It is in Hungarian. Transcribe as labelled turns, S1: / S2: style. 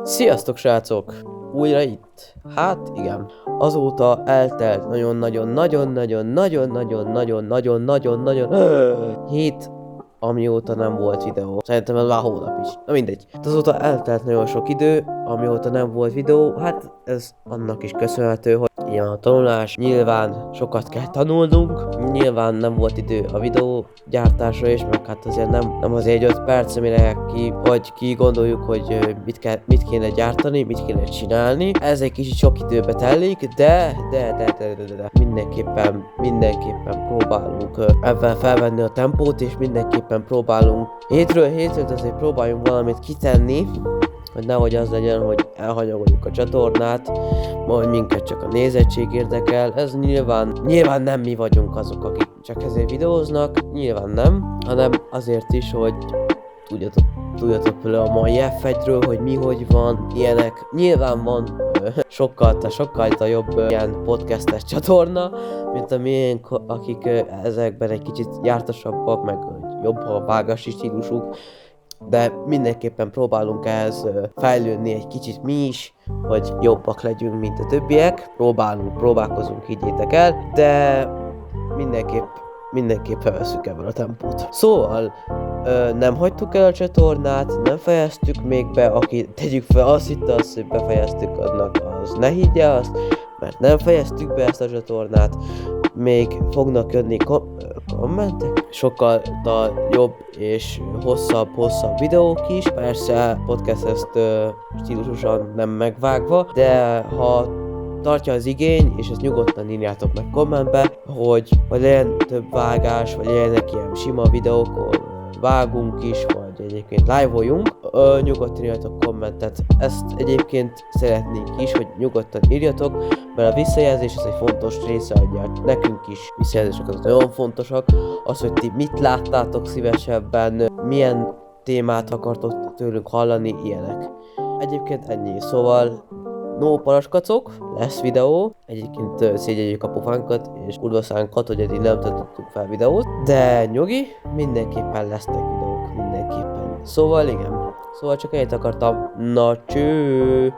S1: Sziasztok srácok! Újra itt. Hát igen. Azóta eltelt nagyon 7, amióta nem volt videó. Szerintem ez már hónap is. Na mindegy. Azóta eltelt nagyon sok idő, amióta nem volt videó. Hát ez annak is köszönhető, hogy ilyen a tanulás. Nyilván sokat kell tanulnunk. Nyilván nem volt idő a videó gyártásra is, meg hát azért nem azért 5 perc, amire ki gondoljuk, hogy mit kéne gyártani, mit kéne csinálni. Ez egy kicsit sok időbe telik, de mindenképpen próbálunk ebben felvenni a tempót, és mindenképpen próbálunk hétről hétre azért próbáljunk valamit kitenni, hogy nehogy az legyen, hogy elhanyagoljuk a csatornát, majd minket csak a nézettség érdekel. Ez nyilván nem mi vagyunk azok, akik csak ezért videóznak, nyilván nem, hanem azért is, hogy tudjatok például a mai F1-ről, hogy mi hogy van, ilyenek. Nyilván van sokkal jobb ilyen podcastes csatorna, mint a miénk, akik ezekben egy kicsit jártasabbak, meg jobb a vágási stílusuk, de mindenképpen próbálunk ehhez fejlődni egy kicsit mi is, hogy jobbak legyünk, mint a többiek. Próbálkozunk, higgyétek el, de mindenképp felveszünk ebből a tempót. Szóval, nem hagytuk el a csatornát, nem fejeztük még be, aki tegyük fel, azt hitte azt, hogy befejeztük, annak az ne higgye azt, mert nem fejeztük be ezt a csatornát, még fognak jönni kommentek, sokkal jobb és hosszabb videók is, persze podcast stílusosan nem megvágva, de ha tartja az igény, és ezt nyugodtan írjátok meg kommentbe, hogy legyen több vágás, vagy legyenek ilyen sima videók, ahol vágunk is, vagy egyébként live-oljunk, nyugodtan írjatok kommentet. Ezt egyébként szeretnék is, hogy nyugodtan írjatok, mert a visszajelzés ez egy fontos része adja nekünk is. Visszajelzések azok nagyon fontosak, az, hogy ti mit láttátok szívesebben, milyen témát akartok tőlünk hallani, ilyenek. Egyébként ennyi, szóval no paraskacok, lesz videó, egyébként szégyeljük a pofánkat és udvaszánkat, hogy eddig nem tettünk fel videót, de nyugi, mindenképpen lesznek videók, mindenképpen. Szóval igen, csak ennyit akartam, na cső!